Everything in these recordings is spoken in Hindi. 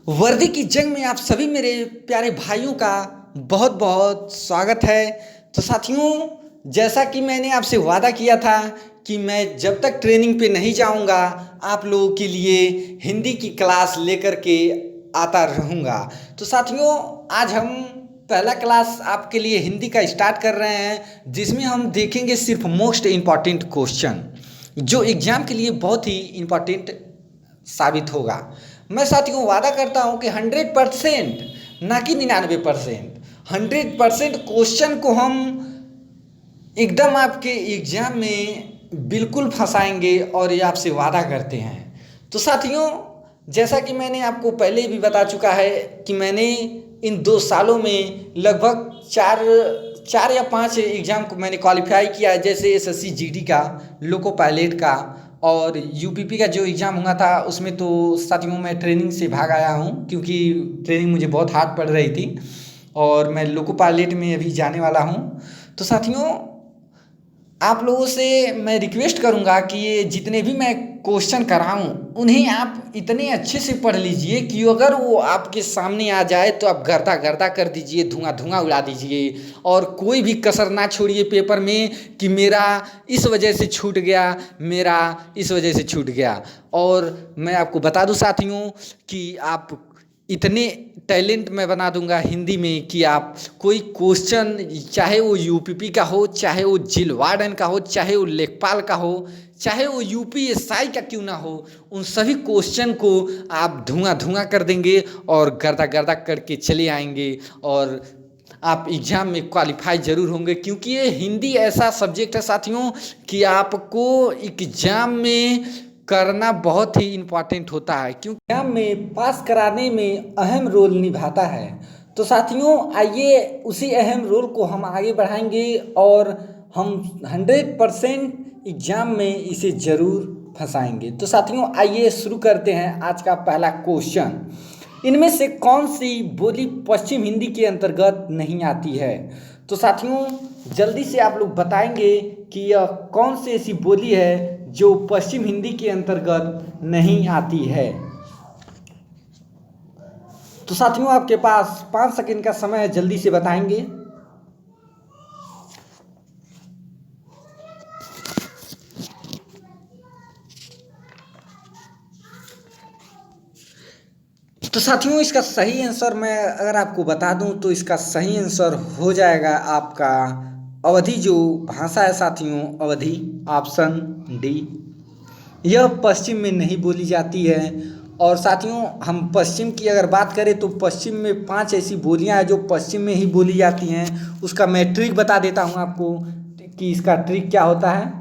वर्दी की जंग में आप सभी मेरे प्यारे भाइयों का बहुत बहुत स्वागत है। तो साथियों, जैसा कि मैंने आपसे वादा किया था कि मैं जब तक ट्रेनिंग पे नहीं जाऊंगा आप लोगों के लिए हिंदी की क्लास लेकर के आता रहूंगा। तो साथियों, आज हम पहला क्लास आपके लिए हिंदी का स्टार्ट कर रहे हैं, जिसमें हम देखेंगे सिर्फ मोस्ट इम्पॉर्टेंट क्वेश्चन जो एग्ज़ाम के लिए बहुत ही इम्पॉर्टेंट साबित होगा। मैं साथियों वादा करता हूं कि 100% ना कि 99%, 100% क्वेश्चन को हम एकदम आपके एग्जाम में बिल्कुल फंसाएंगे और ये आपसे वादा करते हैं। तो साथियों, जैसा कि मैंने आपको पहले भी बता चुका है कि मैंने इन 2 सालों में लगभग चार या 5 एग्ज़ाम को मैंने क्वालिफाई किया है, जैसे एसएससी जीडी का, लोको पायलट का और यूपीपी का जो एग्ज़ाम हुआ था उसमें तो साथियों मैं ट्रेनिंग से भाग आया हूँ, क्योंकि ट्रेनिंग मुझे बहुत हार्ड पड़ रही थी और मैं लोको पायलट में अभी जाने वाला हूँ। तो साथियों, आप लोगों से मैं रिक्वेस्ट करूंगा कि ये जितने भी मैं क्वेश्चन कराऊं उन्हें आप इतने अच्छे से पढ़ लीजिए कि अगर वो आपके सामने आ जाए तो आप गर्दा गर्दा कर दीजिए, धुआं धुआं उड़ा दीजिए और कोई भी कसर ना छोड़िए पेपर में कि मेरा इस वजह से छूट गया, मेरा इस वजह से छूट गया। और मैं आपको बता दूं साथियों कि आप इतने टैलेंट मैं बना दूंगा हिंदी में कि आप कोई क्वेश्चन, चाहे वो यूपीपी का हो, चाहे वो जेल वार्डन का हो, चाहे वो लेखपाल का हो, चाहे वो यूपीएसआई का क्यों ना हो, उन सभी क्वेश्चन को आप धुआं धुआं कर देंगे और गर्दा गर्दा करके चले आएंगे और आप एग्ज़ाम में क्वालिफाई ज़रूर होंगे। क्योंकि ये हिंदी ऐसा सब्जेक्ट है साथियों कि आपको एग्ज़ाम में करना बहुत ही इम्पॉर्टेंट होता है, क्योंकि एग्जाम में पास कराने में अहम रोल निभाता है। तो साथियों, आइए उसी अहम रोल को हम आगे बढ़ाएंगे और हम 100% एग्जाम में इसे ज़रूर फंसाएंगे। तो साथियों, आइए शुरू करते हैं आज का पहला क्वेश्चन। इनमें से कौन सी बोली पश्चिम हिंदी के अंतर्गत नहीं आती है? तो साथियों, जल्दी से आप लोग बताएंगे कि यह कौन सी ऐसी बोली है जो पश्चिम हिंदी के अंतर्गत नहीं आती है। तो साथियों, आपके पास 5 सेकंड का समय है, जल्दी से बताएंगे। तो साथियों, इसका सही आंसर मैं अगर आपको बता दूं तो इसका सही आंसर हो जाएगा आपका अवधी जो भाषा है साथियों, अवधी, ऑप्शन डी। यह पश्चिम में नहीं बोली जाती है। और साथियों, हम पश्चिम की अगर बात करें तो पश्चिम में 5 ऐसी बोलियां हैं जो पश्चिम में ही बोली जाती हैं। उसका मैं ट्रिक बता देता हूं आपको कि इसका ट्रिक क्या होता है।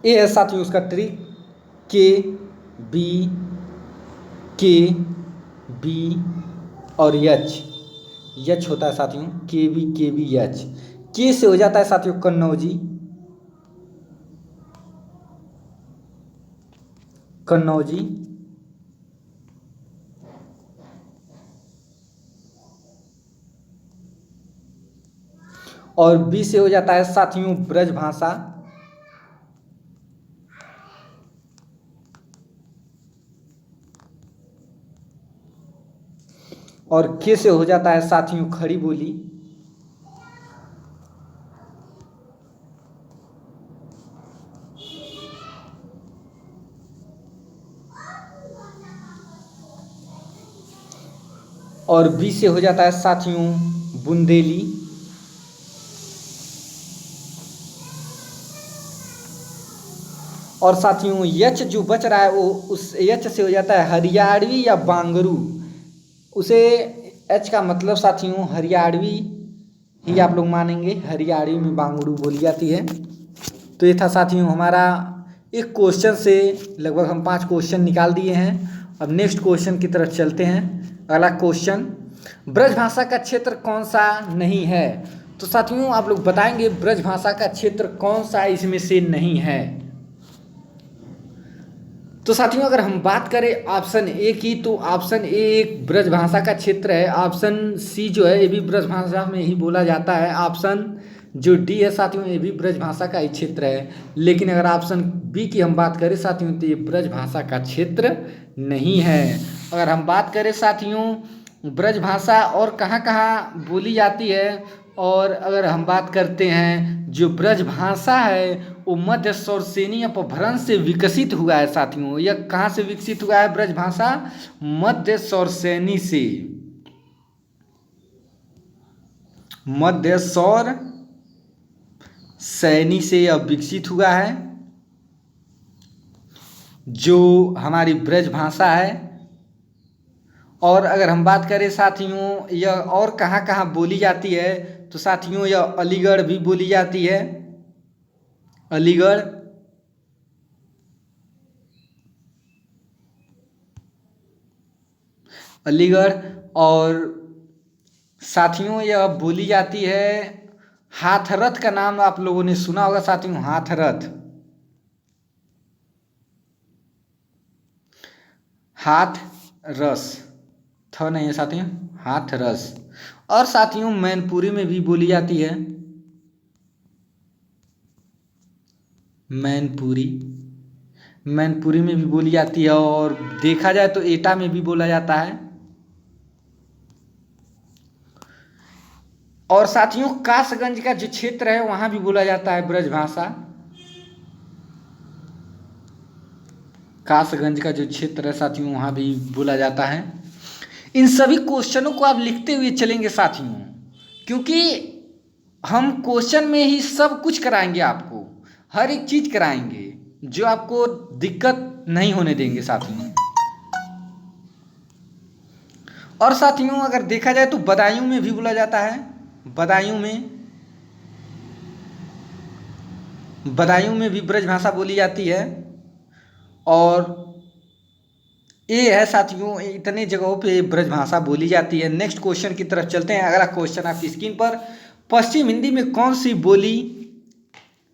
ये है साथियों उसका ट्रिक, के बी, के बी और यच। यच होता है साथियों, के बी यच। के से हो जाता है साथियों कन्नौजी, कन्नौजी। और बी से हो जाता है साथियों ब्रजभाषा। और के से हो जाता है साथियों खड़ी बोली। और बी से हो जाता है साथियों बुंदेली। और साथियों यच जो बच रहा है वो उस यच से हो जाता है हरियाणवी या बांगरू। उसे एच का मतलब साथियों हरियाणवी ही आप लोग मानेंगे, हरियाणवी में बांगड़ू बोली जाती है। तो ये था साथियों हमारा एक क्वेश्चन से लगभग हम 5 क्वेश्चन निकाल दिए हैं। अब नेक्स्ट क्वेश्चन की तरफ चलते हैं। अगला क्वेश्चन, ब्रजभाषा का क्षेत्र कौन सा नहीं है? तो साथियों आप लोग बताएंगे ब्रजभाषा का क्षेत्र कौन सा इसमें से नहीं है। तो साथियों अगर हम बात करें ऑप्शन ए की, तो ऑप्शन ए एक ब्रजभाषा का क्षेत्र है। ऑप्शन सी जो है ये भी ब्रजभाषा में ही बोला जाता है। ऑप्शन जो डी है साथियों ये भी ब्रजभाषा का ही क्षेत्र है, लेकिन अगर ऑप्शन बी की हम बात करें साथियों तो ये ब्रजभाषा का क्षेत्र नहीं है। अगर हम बात करें साथियों ब्रजभाषा और कहाँ कहाँ बोली जाती है, और अगर हम बात करते हैं जो ब्रजभाषा है वो मध्य शौरसेनी अपभ्रंश से विकसित हुआ है साथियों। यह कहाँ से विकसित हुआ है ब्रजभाषा? मध्य शौरसेनी से, मध्य शौर सैनी से यह विकसित हुआ है जो हमारी ब्रजभाषा है। और अगर हम बात करें साथियों यह और कहाँ कहाँ बोली जाती है तो साथियों यह अलीगढ़ भी बोली जाती है, अलीगढ़, अलीगढ़। और साथियों यह बोली जाती है हाथरस का नाम आप लोगों ने सुना होगा साथियों, हाथरस, हाथरस, था नहीं है साथियों, हाथरस। और साथियों मैनपुरी में भी बोली जाती है, मैनपुरी, मैनपुरी में भी बोली जाती है। और देखा जाए तो एटा में भी बोला जाता है। और साथियों कासगंज का जो क्षेत्र है वहां भी बोला जाता है ब्रजभाषा, कासगंज का जो क्षेत्र है साथियों वहां भी बोला जाता है। इन सभी क्वेश्चनों को आप लिखते हुए चलेंगे साथियों, क्योंकि हम क्वेश्चन में ही सब कुछ कराएंगे, आपको हर एक चीज कराएंगे जो आपको दिक्कत नहीं होने देंगे साथियों। और साथियों अगर देखा जाए तो बदायूं में भी बोला जाता है, बदायूं में, बदायूं में भी ब्रजभाषा बोली जाती है। और ये है साथियों इतने जगहों पे ब्रजभाषा बोली जाती है। नेक्स्ट क्वेश्चन की तरफ चलते हैं। अगला क्वेश्चन आपकी स्क्रीन पर, पश्चिम हिंदी में कौन सी बोली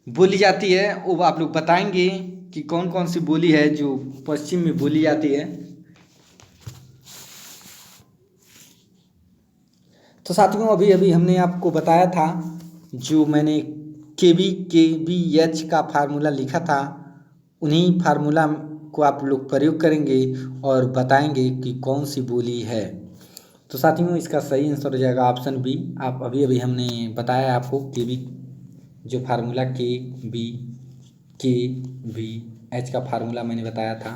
बोली जाती है वो आप लोग बताएंगे कि कौन कौन सी बोली है जो पश्चिम में बोली जाती है। तो साथियों अभी अभी हमने आपको बताया था, जो मैंने KBKBH का फार्मूला लिखा था, उन्हीं फार्मूला को आप लोग प्रयोग करेंगे और बताएंगे कि कौन सी बोली है। तो साथियों इसका सही आंसर हो जाएगा ऑप्शन बी। आप अभी अभी हमने बताया आपको जो फार्मूला KBKBH का फार्मूला मैंने बताया था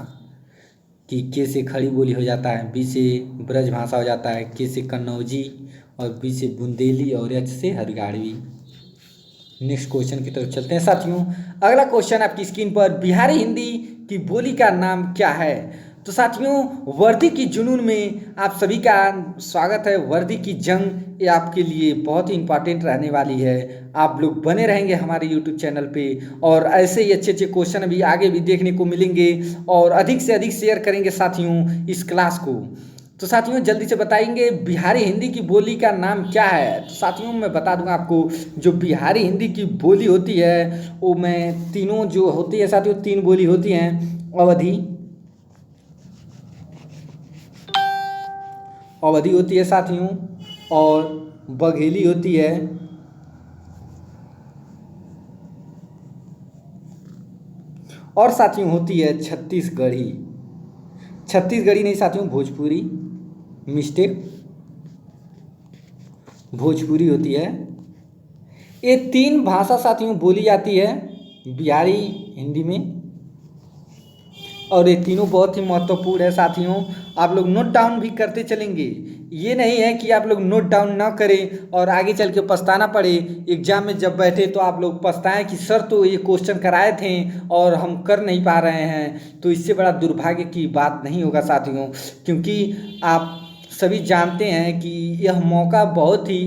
कि के से खड़ी बोली हो जाता है, बी से ब्रजभाषा हो जाता है, के से कन्नौजी और बी से बुंदेली और एच से हरियाणवी। नेक्स्ट क्वेश्चन की तरफ चलते हैं साथियों। अगला क्वेश्चन आपकी स्क्रीन पर, बिहारी हिंदी की बोली का नाम क्या है? तो साथियों वर्दी की जुनून में आप सभी का स्वागत है। वर्दी की जंग ये आपके लिए बहुत ही इंपॉर्टेंट रहने वाली है। आप लोग बने रहेंगे हमारे यूट्यूब चैनल पे और ऐसे ही अच्छे अच्छे क्वेश्चन अभी आगे भी देखने को मिलेंगे और अधिक से अधिक शेयर करेंगे साथियों इस क्लास को। तो साथियों जल्दी से बताएंगे बिहारी हिंदी की बोली का नाम क्या है? तो साथियों मैं बता दूंगा आपको, जो बिहारी हिंदी की बोली होती है वो मैं तीनों जो होती है साथियों, तीन बोली होती हैं, अवधी होती है साथियों, और बघेली होती है, और साथियों होती है छत्तीसगढ़ी। छत्तीसगढ़ी नहीं साथियों, भोजपुरी, मिस्टेक, भोजपुरी होती है। ये तीन भाषा साथियों बोली जाती है बिहारी हिंदी में, और ये तीनों बहुत ही महत्वपूर्ण है साथियों। आप लोग नोट डाउन भी करते चलेंगे, ये नहीं है कि आप लोग नोट डाउन ना करें और आगे चल के पछताना पड़े। एग्जाम में जब बैठे तो आप लोग पछताएं कि सर तो ये क्वेश्चन कराए थे और हम कर नहीं पा रहे हैं। तो इससे बड़ा दुर्भाग्य की बात नहीं होगा साथियों, क्योंकि आप सभी जानते हैं कि यह मौका बहुत ही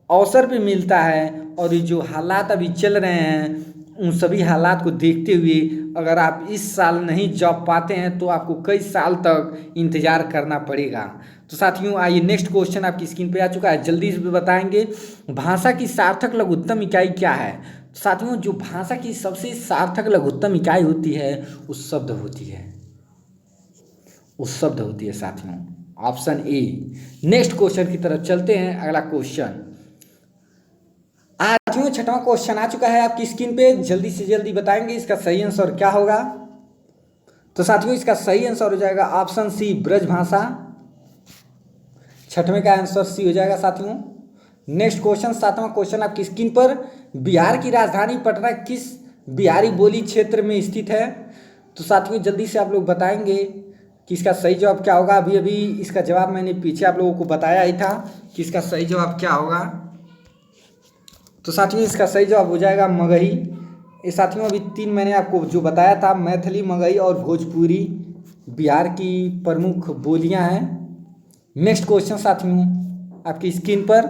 अवसर पे मिलता है। और ये जो हालात अभी चल रहे हैं उन सभी हालात को देखते हुए अगर आप इस साल नहीं जॉब पाते हैं तो आपको कई साल तक इंतज़ार करना पड़ेगा। तो साथियों आइए नेक्स्ट क्वेश्चन आपकी स्क्रीन पे आ चुका है, जल्दी से बताएंगे भाषा की सार्थक लघुत्तम इकाई क्या है? तो साथियों जो भाषा की सबसे सार्थक लघुत्तम इकाई होती है उस शब्द होती है, उस शब्द होती है साथियों, ऑप्शन ए। नेक्स्ट क्वेश्चन की तरफ चलते हैं। अगला क्वेश्चन, साथियों छठवां क्वेश्चन आ चुका है आपकी स्क्रीन पे, जल्दी से जल्दी बताएंगे इसका सही आंसर क्या होगा। तो साथियों इसका सही आंसर हो जाएगा ऑप्शन सी, ब्रजभाषा। छठवें का आंसर सी हो जाएगा साथियों। नेक्स्ट क्वेश्चन, सातवां क्वेश्चन आपकी स्क्रीन पर, बिहार की राजधानी पटना किस बिहारी बोली क्षेत्र में स्थित है। तो साथियों जल्दी से आप लोग बताएंगे कि इसका सही जवाब क्या होगा। अभी अभी इसका जवाब मैंने पीछे आप लोगों को बताया ही था कि इसका सही जवाब क्या होगा। तो साथियों इसका सही जवाब हो जाएगा मगही। ये साथियों अभी तीन मैंने आपको जो बताया था, मैथिली, मगही और भोजपुरी बिहार की प्रमुख बोलियां हैं। नेक्स्ट क्वेश्चन साथियों आपकी स्क्रीन पर,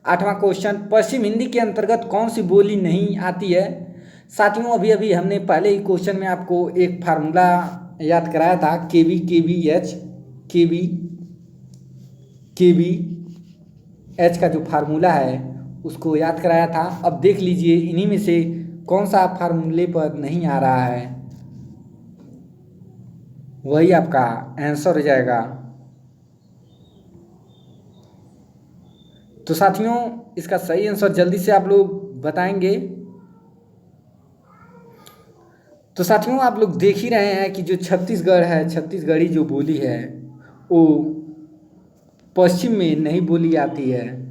आठवां क्वेश्चन, पश्चिम हिंदी के अंतर्गत कौन सी बोली नहीं आती है। साथियों अभी अभी हमने पहले ही क्वेश्चन में आपको एक फार्मूला याद कराया था, KV का जो फार्मूला है उसको याद कराया था। अब देख लीजिए इन्हीं में से कौन सा फार्मूले पर नहीं आ रहा है, वही आपका आंसर हो जाएगा। तो साथियों इसका सही आंसर जल्दी से आप लोग बताएंगे। तो साथियों आप लोग देख ही रहे हैं कि जो छत्तीसगढ़ है, छत्तीसगढ़ी जो बोली है वो पश्चिम में नहीं बोली आती है।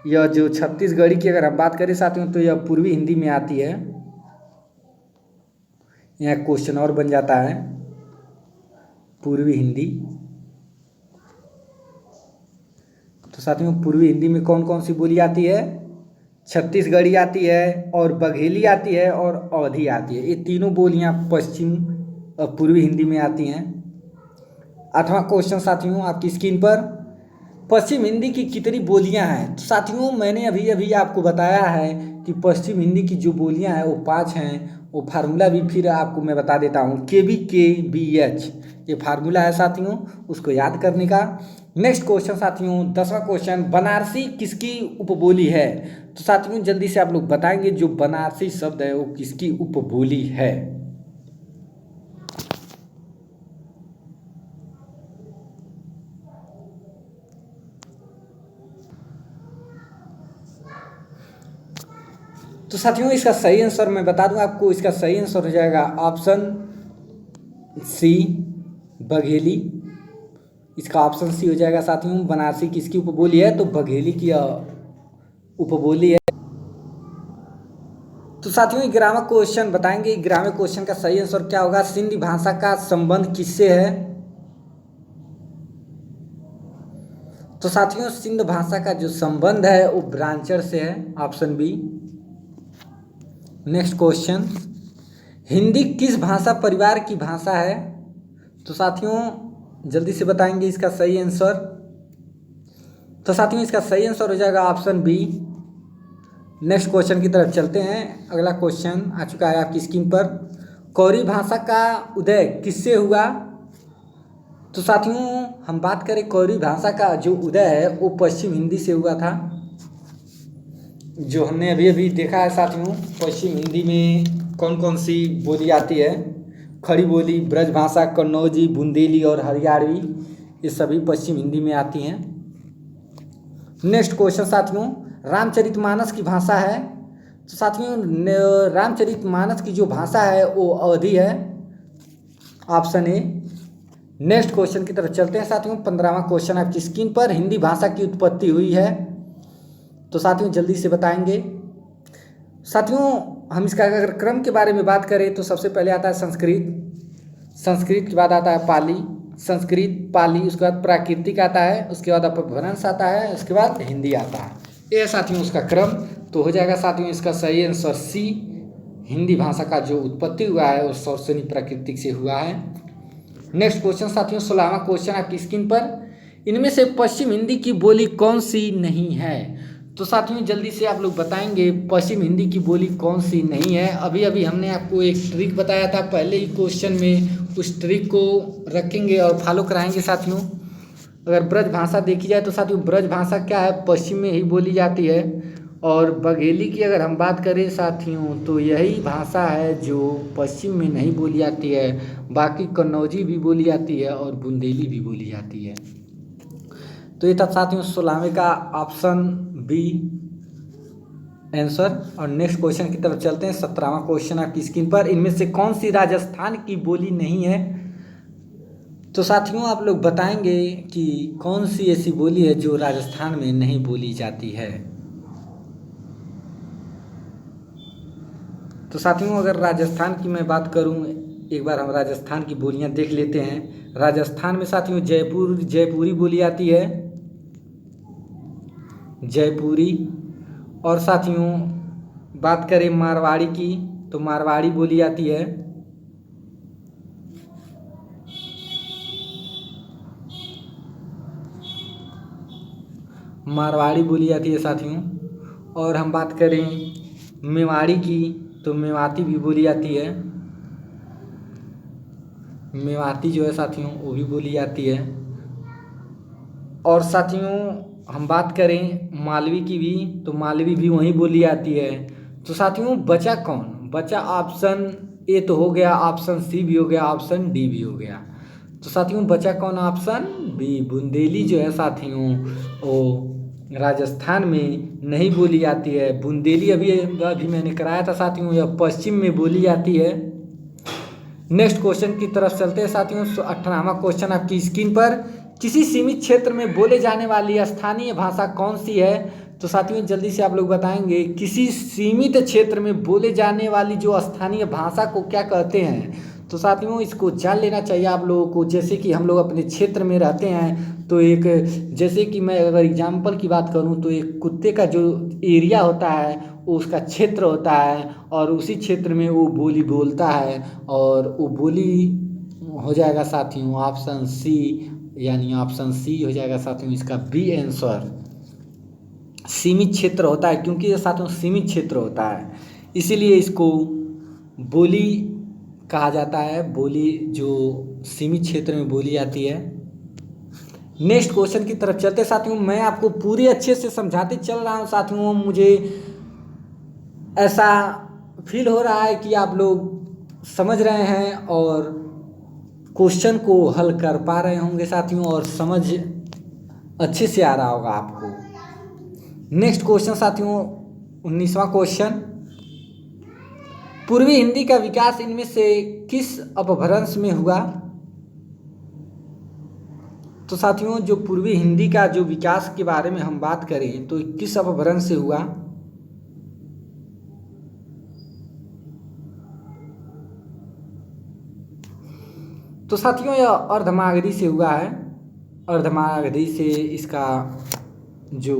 यह जो छत्तीसगढ़ी की अगर हम बात करें साथियों तो यह पूर्वी हिंदी में आती है। यह क्वेश्चन और बन जाता है, पूर्वी हिंदी। तो साथियों पूर्वी हिंदी में कौन कौन सी बोली आती है, छत्तीसगढ़ी आती है और बघेली आती है और अवधी आती है। ये तीनों बोलियां पश्चिम और पूर्वी हिंदी में आती हैं। आठवां क्वेश्चन साथियों आपकी स्क्रीन पर, पश्चिम हिंदी की कितनी बोलियां हैं। तो साथियों मैंने अभी अभी आपको बताया है कि पश्चिम हिंदी की जो बोलियां हैं वो 5 हैं। वो फार्मूला भी फिर आपको मैं बता देता हूँ, KVKBH ये फार्मूला है साथियों, उसको याद करने का। नेक्स्ट क्वेश्चन साथियों 10वां क्वेश्चन, बनारसी किसकी उपबोली है। तो साथियों जल्दी से आप लोग बताएंगे जो बनारसी शब्द है वो किसकी उपबोली है। तो साथियों इसका सही आंसर मैं बता दूं आपको, इसका सही आंसर हो जाएगा ऑप्शन सी, बघेली। इसका ऑप्शन सी हो जाएगा साथियों। बनारसी किसकी उपबोली है, तो बघेली की उपबोली है। तो साथियों 11वां क्वेश्चन बताएंगे, 11वें क्वेश्चन का सही आंसर क्या होगा। सिंधी भाषा का संबंध किससे है। तो साथियों सिंध भाषा का जो संबंध है वो ब्रांचर से है, option B. Next question, Hindi किस भाषा परिवार की भाषा है। तो साथियों जल्दी से बताएंगे इसका सही आंसर। तो साथियों इसका सही आंसर हो जाएगा ऑप्शन बी। नेक्स्ट क्वेश्चन की तरफ चलते हैं। अगला क्वेश्चन आ चुका है आपकी स्क्रीन पर, कौरी भाषा का उदय किससे हुआ। तो साथियों हम बात करें कौरी भाषा का जो उदय है वो पश्चिम हिंदी से हुआ था, जो हमने अभी अभी देखा है साथियों। पश्चिम हिंदी में कौन कौन सी बोली आती है, खड़ी बोली, ब्रजभाषा, कन्नौजी, बुंदेली और हरियाणवी, ये सभी पश्चिम हिंदी में आती हैं। नेक्स्ट क्वेश्चन साथियों, रामचरितमानस की भाषा है। तो साथियों रामचरितमानस की जो भाषा है वो अवधी है, ऑप्शन ए। नेक्स्ट क्वेश्चन की तरफ चलते हैं साथियों। 15वां क्वेश्चन आपकी स्क्रीन पर, हिंदी भाषा की उत्पत्ति हुई है। तो साथियों जल्दी से बताएंगे। साथियों हम इसका अगर क्रम के बारे में बात करें तो सबसे पहले आता है संस्कृत, संस्कृत के बाद आता है पाली, संस्कृत पाली, उसके बाद प्राकृतिक आता है, उसके बाद अपभ्रंश आता है, उसके बाद हिंदी आता है। ये साथियों उसका क्रम। तो हो जाएगा साथियों इसका सही आंसर सी, हिंदी भाषा का जो उत्पत्ति हुआ है वो सौसनी प्राकृतिक से हुआ है। नेक्स्ट क्वेश्चन साथियों 16वां क्वेश्चन आपकी स्क्रीन पर, इनमें से पश्चिम हिंदी की बोली कौन सी नहीं है। तो साथियों जल्दी से आप लोग बताएंगे पश्चिम हिंदी की बोली कौन सी नहीं है। अभी अभी हमने आपको एक ट्रिक बताया था पहले ही क्वेश्चन में, उस ट्रिक को रखेंगे और फॉलो कराएंगे साथियों। अगर ब्रज भाषा देखी जाए तो साथियों ब्रज भाषा क्या है, पश्चिम में ही बोली जाती है। और बघेली की अगर हम बात करें साथियों तो यही भाषा है जो पश्चिम में नहीं बोली जाती है। बाकी कन्नौजी भी बोली जाती है और बुंदेली भी बोली जाती है। तो ये था साथियों 16वें का ऑप्शन बी, आंसर। और नेक्स्ट क्वेश्चन की तरफ चलते हैं। 17वां क्वेश्चन आपकी स्क्रीन पर, इनमें से कौन सी राजस्थान की बोली नहीं है? तो साथियों आप लोग बताएंगे कि कौन सी ऐसी बोली है जो राजस्थान में नहीं बोली जाती है। तो साथियों अगर राजस्थान की मैं बात करूं, एक बार हम राजस्थान की बोलियां देख लेते हैं। राजस्थान में साथियों जयपुरी बोली आती है, जयपुरी। और साथियों बात करें मारवाड़ी की, तो मारवाड़ी बोली आती है। मारवाड़ी बोली आती है साथियों। और हम बात करें मेवाड़ी की, तो मेवाती भी बोली आती है। मेवाती जो है साथियों वो भी बोली जाती है। और साथियों हम बात करें मालवी की भी, तो मालवी भी वहीं बोली जाती है। तो साथियों बचा कौन? बचा ऑप्शन ए तो हो गया, ऑप्शन सी भी हो गया, ऑप्शन डी भी हो गया। तो साथियों बचा कौन? ऑप्शन बी, बुंदेली जो है साथियों वो राजस्थान में नहीं बोली जाती है। बुंदेली अभी मैंने कराया था साथियों, यह पश्चिम में बोली जाती है। नेक्स्ट क्वेश्चन की तरफ चलते हैं साथियों। 18वां क्वेश्चन आपकी स्क्रीन पर, किसी सीमित क्षेत्र में बोले जाने वाली स्थानीय भाषा कौन सी है? तो साथियों जल्दी से आप लोग बताएंगे, किसी सीमित क्षेत्र में बोले जाने वाली जो स्थानीय भाषा को क्या कहते हैं? तो साथियों इसको जान लेना चाहिए आप लोगों को। जैसे कि हम लोग अपने क्षेत्र में रहते हैं, तो एक, जैसे कि मैं अगर एग्जाम्पल की बात करूं, तो एक कुत्ते का जो एरिया होता है वो उसका क्षेत्र होता है, और उसी क्षेत्र में वो बोली बोलता है, और वो बोली हो जाएगा साथियों ऑप्शन सी, यानी ऑप्शन सी हो जाएगा साथियों इसका बी आंसर। सीमित क्षेत्र होता है, क्योंकि ये साथियों सीमित क्षेत्र होता है, इसीलिए इसको बोली कहा जाता है। बोली जो सीमित क्षेत्र में बोली जाती है। नेक्स्ट क्वेश्चन की तरफ चलते साथियों। मैं आपको पूरी अच्छे से समझाते चल रहा हूँ साथियों, मुझे ऐसा फील हो रहा है कि आप लोग समझ रहे हैं और क्वेश्चन को हल कर पा रहे होंगे साथियों, और समझ अच्छे से आ रहा होगा आपको। नेक्स्ट क्वेश्चन साथियों 19वां क्वेश्चन, पूर्वी हिंदी का विकास इनमें से किस अपभ्रंश में हुआ? तो साथियों जो पूर्वी हिंदी का जो विकास के बारे में हम बात करें, तो किस अपभ्रंश से हुआ? तो साथियों यह अर्धमागधी से हुआ है। अर्धमागधी से इसका जो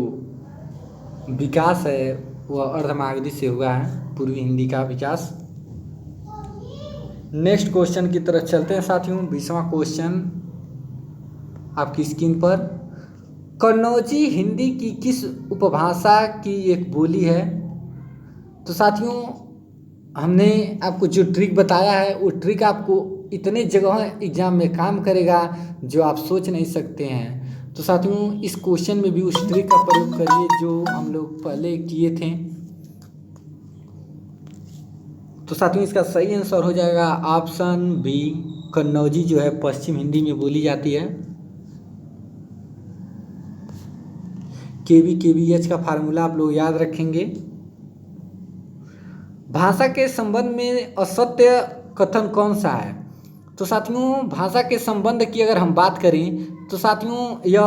विकास है वह अर्धमागधी से हुआ है, पूर्वी हिंदी का विकास। नेक्स्ट क्वेश्चन की तरफ चलते हैं साथियों। 20वां क्वेश्चन आपकी स्क्रीन पर, कन्नौजी हिंदी की किस उपभाषा की एक बोली है? तो साथियों हमने आपको जो ट्रिक बताया है वो ट्रिक आपको इतने जगह एग्जाम में काम करेगा जो आप सोच नहीं सकते हैं। तो साथियों इस क्वेश्चन में भी उस ट्रिक का प्रयोग करिए जो हम लोग पहले किए थे। तो साथियों इसका सही आंसर हो जाएगा ऑप्शन बी, कन्नौजी जो है पश्चिम हिंदी में बोली जाती है। KVKVH का फार्मूला आप लोग याद रखेंगे। भाषा के संबंध में असत्य कथन कौन सा है? तो साथियों भाषा के संबंध की अगर हम बात करें, तो साथियों यह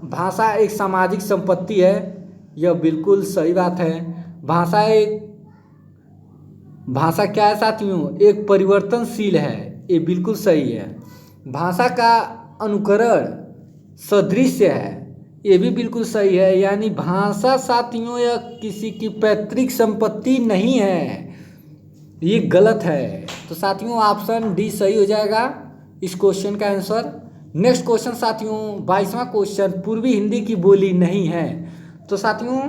भाषा एक सामाजिक संपत्ति है, यह बिल्कुल सही बात है। भाषा क्या है साथियों? एक परिवर्तनशील है, ये बिल्कुल सही है। भाषा का अनुकरण सदृश्य है, ये भी बिल्कुल सही है। यानी भाषा साथियों यह किसी की पैतृक संपत्ति नहीं है, ये गलत है। तो साथियों ऑप्शन डी सही हो जाएगा इस क्वेश्चन का आंसर। नेक्स्ट क्वेश्चन साथियों 22वां क्वेश्चन, पूर्वी हिंदी की बोली नहीं है। तो साथियों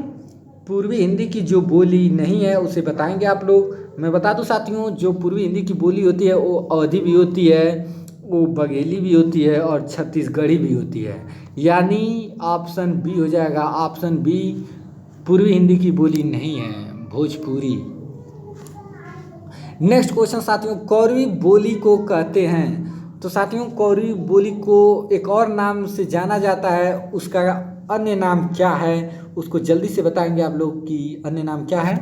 पूर्वी हिंदी की जो बोली नहीं है उसे बताएंगे आप लोग। मैं बता दूं साथियों जो पूर्वी हिंदी की बोली होती है वो अवधी भी होती है, वो बघेली भी होती है, और छत्तीसगढ़ी भी होती है। यानी ऑप्शन बी हो जाएगा, ऑप्शन बी पूर्वी हिंदी की बोली नहीं है, भोजपुरी। नेक्स्ट क्वेश्चन साथियों, कौरवी बोली को कहते हैं। तो साथियों कौरवी बोली को एक और नाम से जाना जाता है, उसका अन्य नाम क्या है, उसको जल्दी से बताएंगे आप लोग कि अन्य नाम क्या है।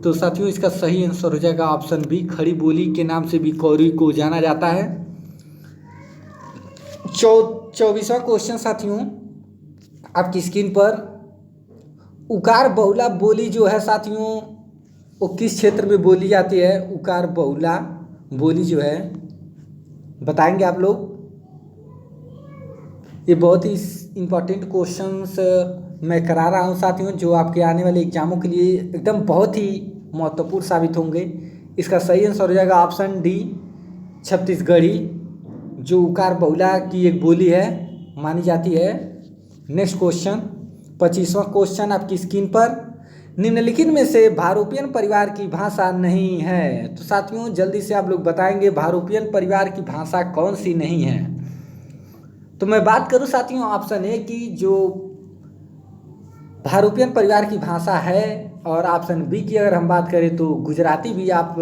तो साथियों इसका सही आंसर हो जाएगा ऑप्शन बी, खड़ी बोली के नाम से भी कौरवी को जाना जाता है। 24वां क्वेश्चन साथियों आपकी स्क्रीन पर, उकार बहुला बोली जो है साथियों वो किस क्षेत्र में बोली जाती है? उकार बहुला बोली जो है बताएंगे आप लोग। ये बहुत ही इम्पोर्टेंट क्वेश्चंस मैं करा रहा हूँ साथियों, जो आपके आने वाले एग्जामों के लिए एकदम बहुत ही महत्वपूर्ण साबित होंगे। इसका सही आंसर हो जाएगा ऑप्शन डी, छत्तीसगढ़ी, जो उकार बहुला की एक बोली है मानी जाती है। नेक्स्ट क्वेश्चन 25वां क्वेश्चन आपकी स्क्रीन पर, निम्नलिखित में से भारोपियन परिवार की भाषा नहीं है। तो साथियों जल्दी से आप लोग बताएंगे भारोपियन परिवार की भाषा कौन सी नहीं है। तो मैं बात करूं साथियों ऑप्शन ए की, जो भारोपियन परिवार की भाषा है, और ऑप्शन बी की अगर हम बात करें तो गुजराती भी आप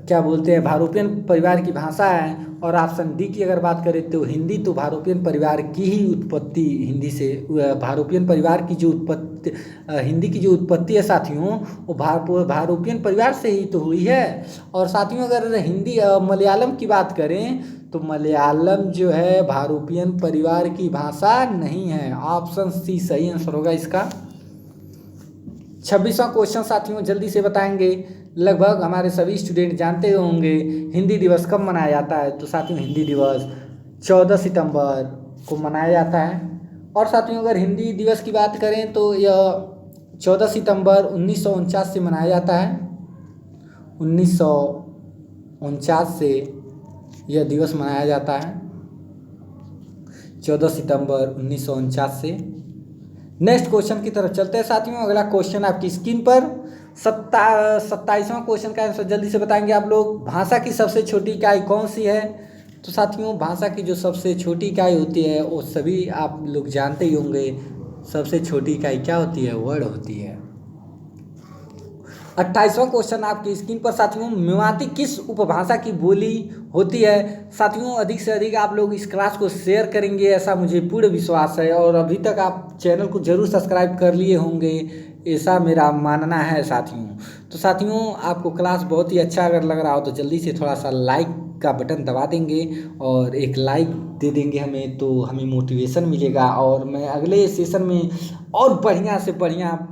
क्या बोलते हैं भारोपियन परिवार की भाषा है। और ऑप्शन डी की अगर बात करें तो हिंदी, तो भारोपियन परिवार की ही उत्पत्ति हिंदी से, भारोपियन परिवार की जो उत्पत्ति हिंदी की जो उत्पत्ति है साथियों वो भारोपियन परिवार से ही तो हुई है। और साथियों अगर हिंदी मलयालम की बात करें तो मलयालम जो है भारोपियन परिवार की भाषा नहीं है। ऑप्शन सी सही आंसर होगा इसका। 26वां क्वेश्चन साथियों जल्दी से बताएंगे, लगभग हमारे सभी स्टूडेंट जानते होंगे हिंदी दिवस कब मनाया जाता है। तो साथियों हिंदी दिवस 14 सितंबर को मनाया जाता है। और साथियों अगर हिंदी दिवस की बात करें तो यह 14 सितंबर 1949 से मनाया जाता है। 1949 से यह दिवस मनाया जाता है, 14 सितंबर 1949 से। नेक्स्ट क्वेश्चन की तरफ चलते हैं साथियों। अगला क्वेश्चन आपकी स्क्रीन पर 27वां क्वेश्चन का आंसर जल्दी से बताएंगे आप लोग, भाषा की सबसे छोटी इकाई कौन सी है। तो साथियों भाषा की जो सबसे छोटी इकाई होती है वो सभी आप लोग जानते ही होंगे, सबसे छोटी इकाई क्या होती है? वर्ड होती है। 28वां क्वेश्चन आपकी स्क्रीन पर साथियों, मेवाती किस उपभाषा की बोली होती है। साथियों अधिक से अधिक आप लोग इस क्लास को शेयर करेंगे ऐसा मुझे पूर्ण विश्वास है, और अभी तक आप चैनल को जरूर सब्सक्राइब कर लिए होंगे ऐसा मेरा मानना है साथियों। तो साथियों आपको क्लास बहुत ही अच्छा अगर लग रहा हो तो जल्दी से थोड़ा सा लाइक का बटन दबा देंगे, और एक लाइक दे देंगे हमें तो हमें मोटिवेशन मिलेगा, और मैं अगले सेशन में और बढ़िया से बढ़िया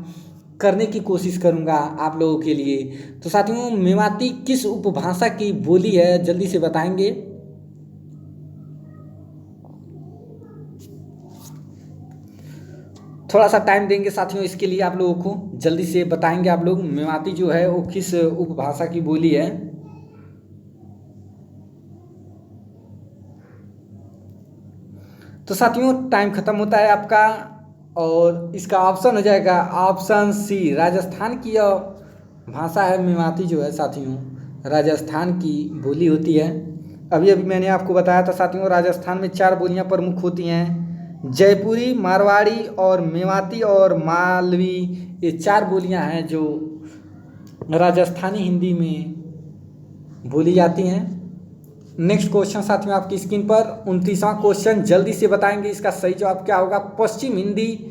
करने की कोशिश करूंगा आप लोगों के लिए। तो साथियों मेवाती किस उपभाषा की बोली है, जल्दी से बताएंगे। थोड़ा सा टाइम देंगे साथियों इसके लिए आप लोगों को, जल्दी से बताएंगे आप लोग मेवाती जो है वो किस उपभाषा की बोली है। तो साथियों टाइम खत्म होता है आपका, और इसका ऑप्शन हो जाएगा ऑप्शन सी, राजस्थान की यह भाषा है मेवाती जो है साथियों, राजस्थान की बोली होती है। अभी मैंने आपको बताया था साथियों राजस्थान में 4 बोलियां प्रमुख होती हैं, जयपुरी, मारवाड़ी और मेवाती और मालवी। ये 4 बोलियां हैं जो राजस्थानी हिंदी में बोली जाती हैं। नेक्स्ट क्वेश्चन साथियों आपकी स्क्रीन पर 29वां क्वेश्चन जल्दी से बताएंगे इसका सही जवाब क्या होगा। पश्चिम हिंदी,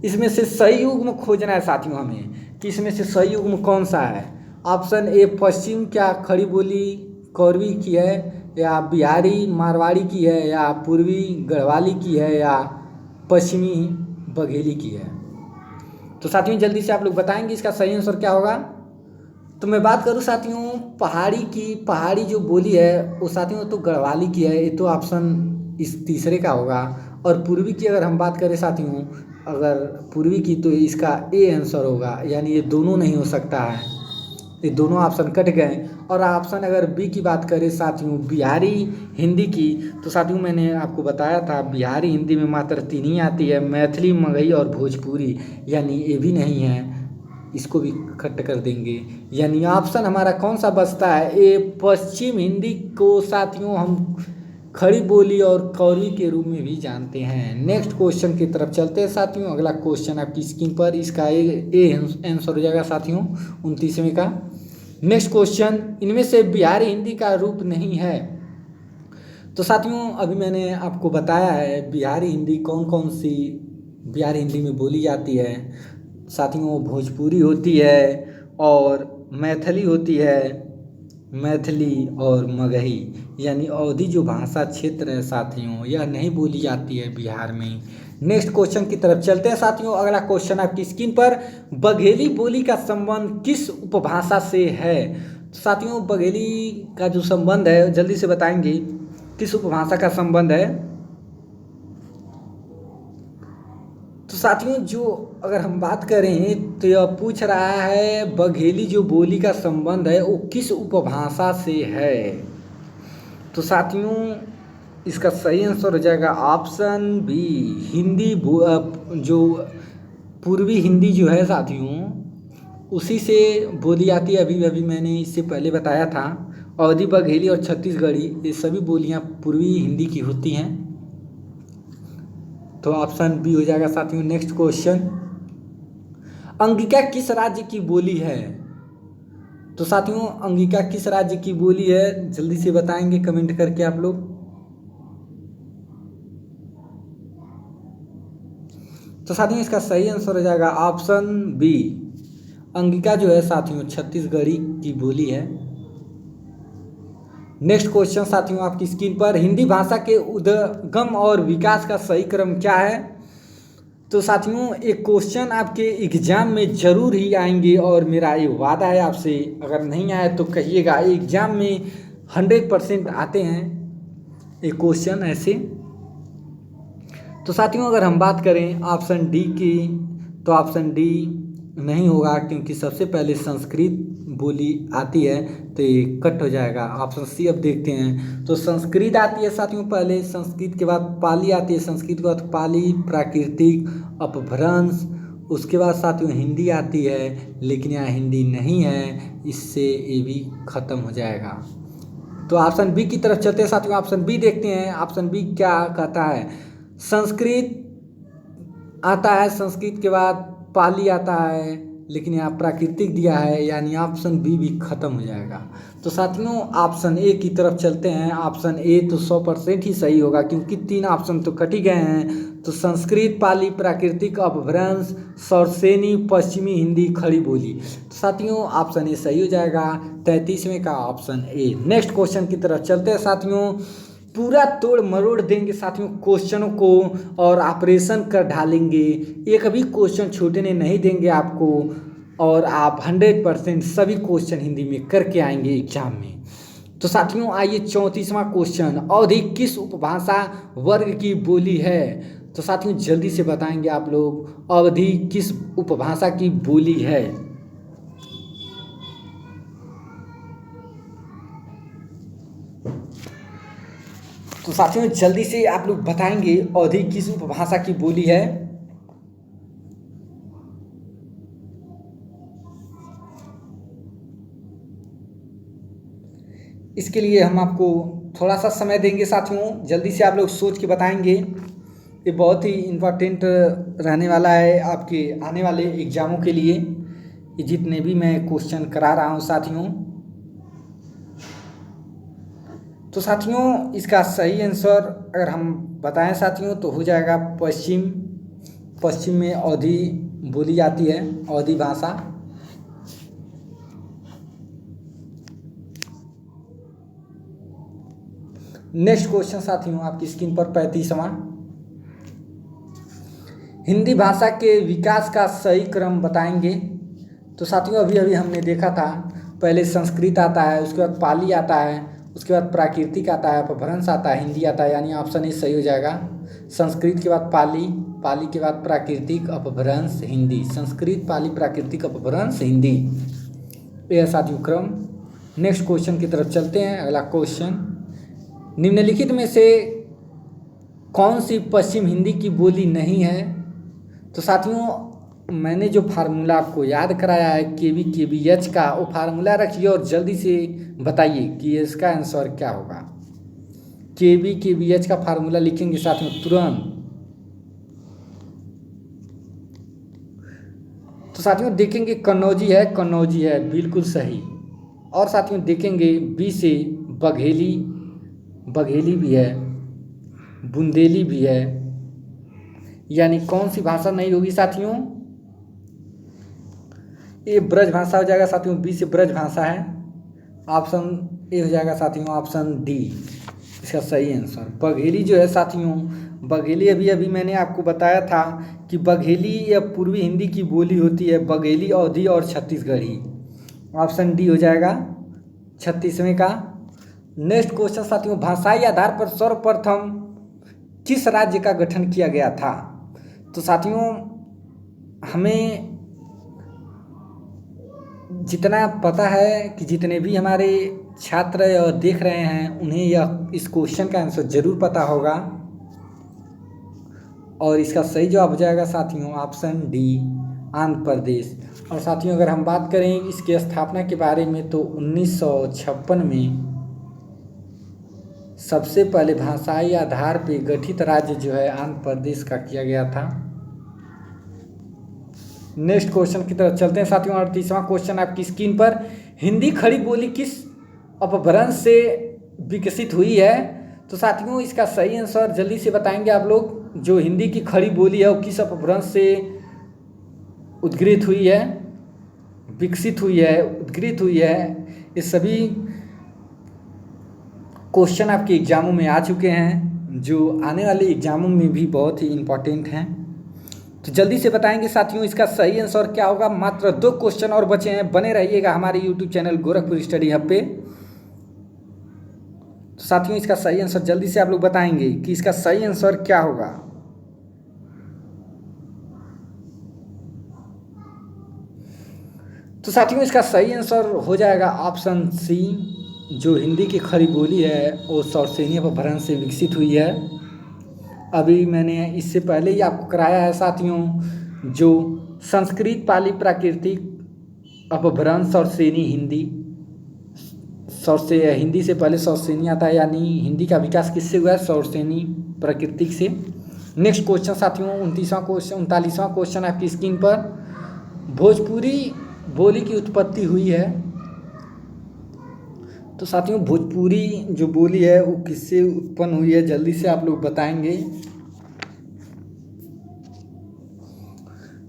इसमें से सही युग्म खोजना है साथियों हमें कि इसमें से सही युग्म कौन सा है। ऑप्शन ए पश्चिम क्या खड़ी बोली कौरवी की है, या बिहारी मारवाड़ी की है, या पूर्वी गढ़वाली की है, या पश्चिमी बघेली की है। तो साथियों जल्दी से आप लोग बताएंगे इसका सही आंसर क्या होगा। तो मैं बात करूं साथियों पहाड़ी की, पहाड़ी जो बोली है वो साथियों तो गढ़वाली की है, ये तो ऑप्शन इस तीसरे का होगा। और पूर्वी की अगर हम बात करें साथियों, अगर पूर्वी की तो इसका ए आंसर होगा, यानी ये दोनों नहीं हो सकता है, ये दोनों ऑप्शन कट गए। और ऑप्शन अगर बी की बात करें साथियों बिहारी हिंदी की, तो साथियों मैंने आपको बताया था बिहारी हिंदी में मात्र 3 ही आती है, मैथिली, मगही और भोजपुरी, यानी ये भी नहीं है, इसको भी कट कर देंगे। यानी ऑप्शन हमारा कौन सा बचता है, ए पश्चिम हिंदी को साथियों हम खड़ी बोली और कौरवी के रूप में भी जानते हैं। नेक्स्ट क्वेश्चन की तरफ चलते हैं साथियों। अगला क्वेश्चन आपकी स्क्रीन पर, इसका ए आंसर हो जाएगा साथियों 29वें का। नेक्स्ट क्वेश्चन, इनमें से बिहारी हिंदी का रूप नहीं है। तो साथियों अभी मैंने आपको बताया है बिहारी हिंदी कौन कौन सी बिहार हिंदी में बोली जाती है। साथियों भोजपुरी होती है और मैथिली होती है, मैथिली और मगही यानी अवधी जो भाषा क्षेत्र है साथियों, यह नहीं बोली जाती है बिहार में। नेक्स्ट क्वेश्चन की तरफ चलते हैं साथियों। अगला क्वेश्चन आपकी स्क्रीन पर, बघेली बोली का संबंध किस उपभाषा से है? साथियों बघेली का जो संबंध है जल्दी से बताएंगे किस उपभाषा का संबंध है। तो साथियों जो अगर हम बात करें तो यह पूछ रहा है बघेली जो बोली का संबंध है वो किस उपभाषा से है। तो साथियों इसका सही आंसर हो जाएगा ऑप्शन बी, हिंदी। जो पूर्वी हिंदी जो है साथियों उसी से बोली जाती है। अभी अभी मैंने इससे पहले बताया था, अवधी, बघेली और छत्तीसगढ़ी ये सभी बोलियां पूर्वी हिंदी की होती हैं। तो ऑप्शन बी हो जाएगा साथियों। नेक्स्ट क्वेश्चन, अंगिका किस राज्य की बोली है? तो साथियों अंगिका किस राज्य की बोली है जल्दी से बताएंगे कमेंट करके आप लोग। तो साथियों इसका सही आंसर हो जाएगा ऑप्शन बी, अंगिका जो है साथियों छत्तीसगढ़ी की बोली है। नेक्स्ट क्वेश्चन साथियों आपकी स्क्रीन पर, हिंदी भाषा के उद्गम और विकास का सही क्रम क्या है? तो साथियों एक क्वेश्चन आपके एग्जाम में जरूर ही आएंगे और मेरा ये वादा है आपसे, अगर नहीं आए तो कहिएगा। एग्जाम में 100% आते हैं एक क्वेश्चन ऐसे। तो साथियों अगर हम बात करें ऑप्शन डी की, तो ऑप्शन डी नहीं होगा क्योंकि सबसे पहले संस्कृत बोली आती है, तो ये कट हो जाएगा। ऑप्शन सी अब देखते हैं। तो संस्कृत आती है साथियों पहले, संस्कृत के बाद पाली आती है, संस्कृत के बाद पाली, प्राकृतिक, अपभ्रंश, उसके बाद साथियों हिंदी आती है, लेकिन यहाँ हिंदी नहीं है, इससे ये भी खत्म हो जाएगा। तो ऑप्शन बी की तरफ चलते हैं साथियों। ऑप्शन बी देखते हैं, ऑप्शन बी क्या कहता है। संस्कृत आता है, संस्कृत के बाद पाली आता है, लेकिन यहाँ प्राकृतिक दिया है, यानी ऑप्शन बी भी खत्म हो जाएगा। तो साथियों ऑप्शन ए की तरफ चलते हैं। ऑप्शन ए तो 100% ही सही होगा क्योंकि 3 ऑप्शन तो कट ही गए हैं। तो संस्कृत, पाली, प्राकृतिक, अपभ्रंश, सौरसेनी, पश्चिमी हिंदी, खड़ी बोली। तो साथियों ऑप्शन ए सही हो जाएगा, 33वें का ऑप्शन ए। नेक्स्ट क्वेश्चन की तरफ चलते हैं साथियों। पूरा तोड़ मरोड़ देंगे साथियों क्वेश्चनों को और ऑपरेशन कर ढालेंगे, एक भी क्वेश्चन छूटने नहीं देंगे आपको, और आप 100% सभी क्वेश्चन हिंदी में करके आएंगे एग्जाम में। तो साथियों आइए 34वां क्वेश्चन, अवधी किस उपभाषा वर्ग की बोली है? तो साथियों जल्दी से बताएंगे आप लोग, अवधी किस उपभाषा की बोली है? तो साथियों जल्दी से आप लोग बताएंगे अवधी किस उपभाषा की बोली है? इसके लिए हम आपको थोड़ा सा समय देंगे साथियों, जल्दी से आप लोग सोच के बताएंगे। ये बहुत ही इम्पोर्टेंट रहने वाला है आपके आने वाले एग्जामों के लिए, ये जितने भी मैं क्वेश्चन करा रहा हूँ साथियों। तो साथियों इसका सही आंसर अगर हम बताएं साथियों तो हो जाएगा पश्चिम। पश्चिम में अवधी बोली जाती है, अवधी भाषा। नेक्स्ट क्वेश्चन साथियों आपकी स्क्रीन पर 35वां, हिंदी भाषा के विकास का सही क्रम बताएंगे। तो साथियों अभी अभी हमने देखा था, पहले संस्कृत आता है, उसके बाद पाली आता है, उसके बाद प्राकृतिक आता है, अपभ्रंश आता है, हिंदी आता है, यानी ऑप्शन ए सही हो जाएगा। संस्कृत के बाद पाली, पाली के बाद प्राकृतिक, अपभ्रंश, हिंदी। संस्कृत, पाली, प्राकृतिक, अपभ्रंश, हिंदी, यह साथियों क्रम। नेक्स्ट क्वेश्चन की तरफ चलते हैं। अगला क्वेश्चन, निम्नलिखित में से कौन सी पश्चिम हिंदी की बोली नहीं है? तो साथियों मैंने जो फार्मूला आपको याद कराया है KV/KVH का, वो फार्मूला रखिए और जल्दी से बताइए कि इसका आंसर क्या होगा। KV/KVH का फार्मूला लिखेंगे साथियों तुरंत। तो साथियों देखेंगे कन्नौजी है, कन्नौजी है बिल्कुल सही। और साथियों देखेंगे बी से बघेली, बघेली भी है, बुंदेली भी है, यानी कौन सी भाषा नहीं होगी साथियों? ए ब्रज भाषा हो जाएगा साथियों, बी से ब्रज भाषा है। ऑप्शन ए हो जाएगा साथियों, ऑप्शन डी इसका सही आंसर। बघेली जो है साथियों, बघेली अभी अभी मैंने आपको बताया था कि बघेली यह पूर्वी हिंदी की बोली होती है। बघेली अवधी और छत्तीसगढ़ी। ऑप्शन डी हो जाएगा 36वें का। नेक्स्ट क्वेश्चन साथियों, भाषाई आधार पर सर्वप्रथम किस राज्य का गठन किया गया था? तो साथियों हमें जितना पता है कि जितने भी हमारे छात्र देख रहे हैं उन्हें यह इस क्वेश्चन का आंसर जरूर पता होगा और इसका सही जवाब हो जाएगा साथियों ऑप्शन डी आंध्र प्रदेश। और साथियों अगर हम बात करें इसकी स्थापना के बारे में तो 1956 में सबसे पहले भाषाई आधार पर गठित राज्य जो है आंध्र प्रदेश का किया गया था। नेक्स्ट क्वेश्चन की तरफ चलते हैं साथियों। 38वां क्वेश्चन आपकी स्क्रीन पर, हिंदी खड़ी बोली किस अपभ्रंश से विकसित हुई है? तो साथियों इसका सही आंसर जल्दी से बताएंगे आप लोग। जो हिंदी की खड़ी बोली है वो किस अपभ्रंश से उद्गृत हुई है, विकसित हुई है, उद्गृत हुई है? ये सभी क्वेश्चन आपके एग्जामों में आ चुके हैं, जो आने वाले एग्जामों में भी बहुत ही इम्पोर्टेंट हैं। तो जल्दी से बताएंगे साथियों इसका सही आंसर क्या होगा। मात्र 2 क्वेश्चन और बचे हैं, बने रहिएगा हमारे YouTube channel Gorakhpur study hub पे। तो साथियों इसका सही आंसर जल्दी से आप लोग बताएंगे कि इसका सही आंसर क्या होगा। तो साथियों इसका सही आंसर हो जाएगा ऑप्शन सी। जो हिंदी की खड़ी बोली है वो सौरसेनी अपभ्रंश से विकसित हुई है। अभी मैंने इससे पहले ही आपको कराया है साथियों, जो संस्कृत पाली प्राकृतिक अपभ्रंश सौरसेनी हिंदी, हिंदी से पहले सौरसेनी आता है, यानी हिंदी का विकास किससे हुआ है? सौरसेनी प्राकृतिक से। नेक्स्ट क्वेश्चन साथियों 39वां क्वेश्चन आपकी स्क्रीन पर, भोजपुरी बोली की उत्पत्ति हुई है। तो साथियों भोजपुरी जो बोली है वो किससे उत्पन्न हुई है, जल्दी से आप लोग बताएंगे।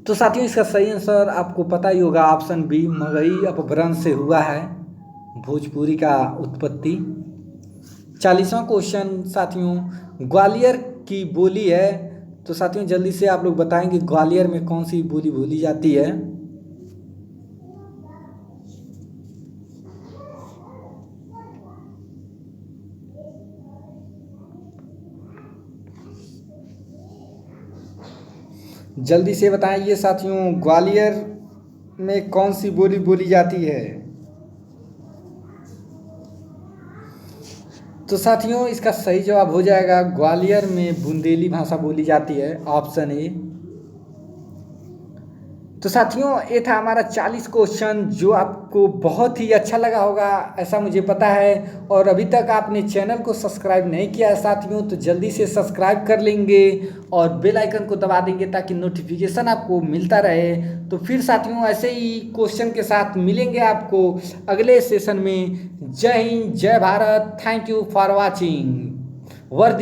तो साथियों इसका सही आंसर आपको पता ही होगा, ऑप्शन बी मगही अपभ्रंश से हुआ है भोजपुरी का उत्पत्ति। 40वां क्वेश्चन साथियों, ग्वालियर की बोली है। तो साथियों जल्दी से आप लोग बताएंगे ग्वालियर में कौन सी बोली बोली जाती है? जल्दी से बताइए साथियों ग्वालियर में कौन सी बोली बोली जाती है? तो साथियों इसका सही जवाब हो जाएगा ग्वालियर में बुंदेली भाषा बोली जाती है, ऑप्शन ए। तो साथियों ये था हमारा 40 क्वेश्चन, जो आपको बहुत ही अच्छा लगा होगा ऐसा मुझे पता है। और अभी तक आपने चैनल को सब्सक्राइब नहीं किया है साथियों तो जल्दी से सब्सक्राइब कर लेंगे और बेल आइकन को दबा देंगे ताकि नोटिफिकेशन आपको मिलता रहे। तो फिर साथियों ऐसे ही क्वेश्चन के साथ मिलेंगे आपको अगले सेशन में। जय हिंद, जय Bharat, thank you for watching. वर्दी